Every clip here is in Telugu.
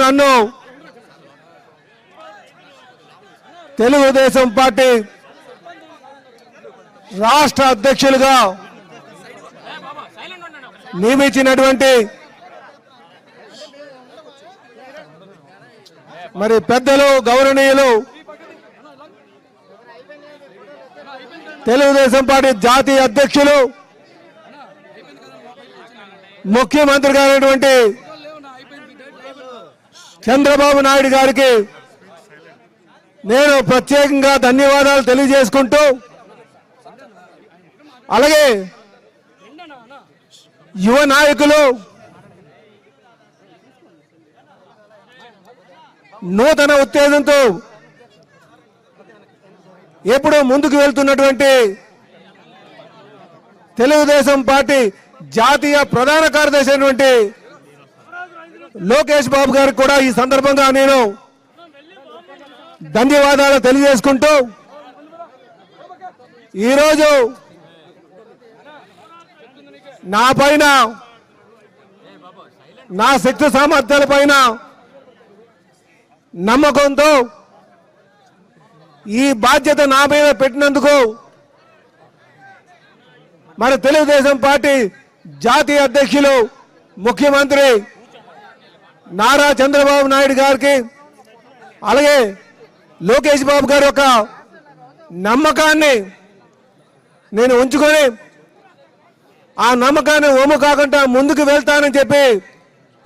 నన్ను తెలుగుదేశం పార్టీ రాష్ట్ర అధ్యక్షులుగా నియమించినటువంటి మరి పెద్దలు గౌరవనీయులు తెలుగుదేశం పార్టీ జాతీయ అధ్యక్షులు ముఖ్యమంత్రి గారైనటువంటి చంద్రబాబు నాయుడు గారికి నేను ప్రత్యేకంగా ధన్యవాదాలు తెలియజేసుకుంటూ అలాగే యువ నాయకులు నూతన ఉత్తేజంతో ఎప్పుడూ ముందుకు వెళ్తున్నటువంటి తెలుగుదేశం పార్టీ జాతీయ ప్రధాన కార్యదర్శి అయినటువంటి లోకేష్ బాబు గారికి కూడా ఈ సందర్భంగా నేను ధన్యవాదాలు తెలియజేసుకుంటూ ఈరోజు నా పైన నా శక్తి సామర్థ్యాల పైన నమ్మకంతో ఈ బాధ్యత నా మీద పెట్టినందుకు మరి తెలుగుదేశం పార్టీ జాతీయ అధ్యక్షులు ముఖ్యమంత్రి నారా చంద్రబాబు నాయుడు గారికి అలాగే లోకేష్ బాబు గారి యొక్క నమ్మకాన్ని నేను ఉంచుకొని ఆ నమ్మకాన్ని ఓము కాకుండా ముందుకు వెళ్తానని చెప్పి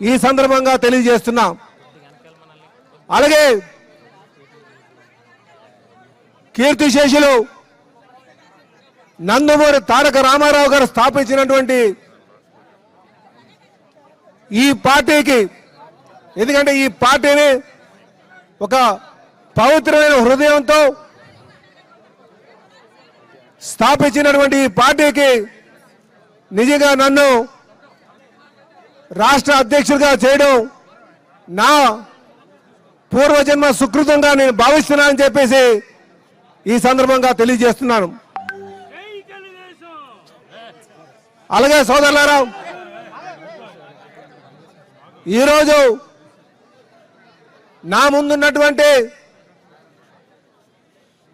ఈ సందర్భంగా తెలియజేస్తున్నా. అలాగే కీర్తిశేషులు నందమూరి తారక రామారావు గారు స్థాపించినటువంటి ఈ పార్టీకి, ఎందుకంటే ఈ పార్టీని ఒక పవిత్రమైన హృదయంతో స్థాపించినటువంటి ఈ పార్టీకి నిజంగా నన్ను రాష్ట్ర అధ్యక్షుడిగా చేయడం నా పూర్వజన్మ సుకృతంగా నేను భావిస్తున్నానని చెప్పేసి ఈ సందర్భంగా తెలియజేస్తున్నాను. అలాగే సోదరులారా, ఈరోజు నా ముందున్నటువంటి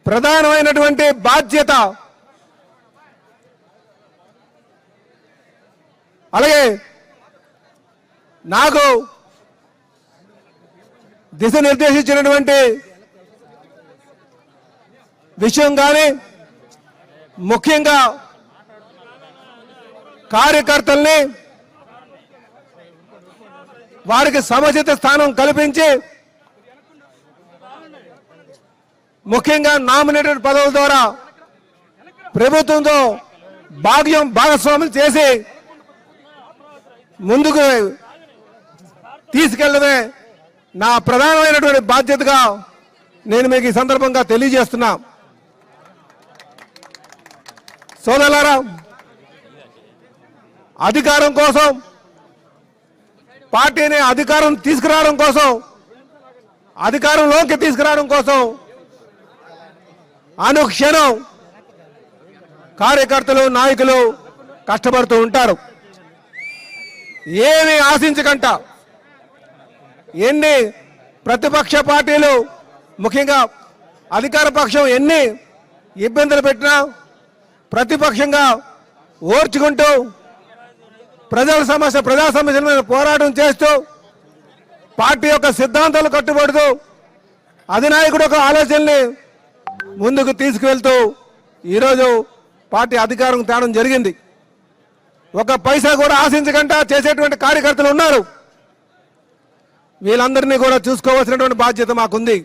ప్రధానమైనటువంటి బాధ్యత, అలాగే నాకు దిశ నిర్దేశించినటువంటి విషయం కానీ ముఖ్యంగా కార్యకర్తల్ని వారికి సముచిత స్థానం కల్పించి ముఖ్యంగా నామినేటెడ్ పదవుల ద్వారా ప్రభుత్వంతో భాగస్వాములు చేసి ముందుకు తీసుకెళ్లడమే నా ప్రధానమైనటువంటి బాధ్యతగా నేను మీకు ఈ సందర్భంగా తెలియజేస్తున్నా. సోదరులారా, అధికారం కోసం, పార్టీని అధికారంలోకి తీసుకురావడం కోసం అనుక్షణం కార్యకర్తలు నాయకులు కష్టపడుతూ ఉంటారు. ఏమి ఆశించకంట ఎన్ని ప్రతిపక్ష పార్టీలు ముఖ్యంగా అధికార పక్షం ఎన్ని ఇబ్బందులు పెట్టినా ప్రతిపక్షంగా ఓర్చుకుంటూ ప్రజా సమస్యల మీద పోరాటం చేస్తూ పార్టీ యొక్క సిద్ధాంతాలు కట్టుబడుతూ అధినాయకుడు యొక్క ఆలోచనల్ని ముందుకు తీసుకువెళ్తూ ఈరోజు పార్టీ అధికారం తేవడం జరిగింది. ఒక పైసా కూడా ఆశించకుండా చేసేటువంటి కార్యకర్తలు ఉన్నారు. వీళ్ళందరినీ కూడా చూసుకోవాల్సినటువంటి బాధ్యత మాకుంది.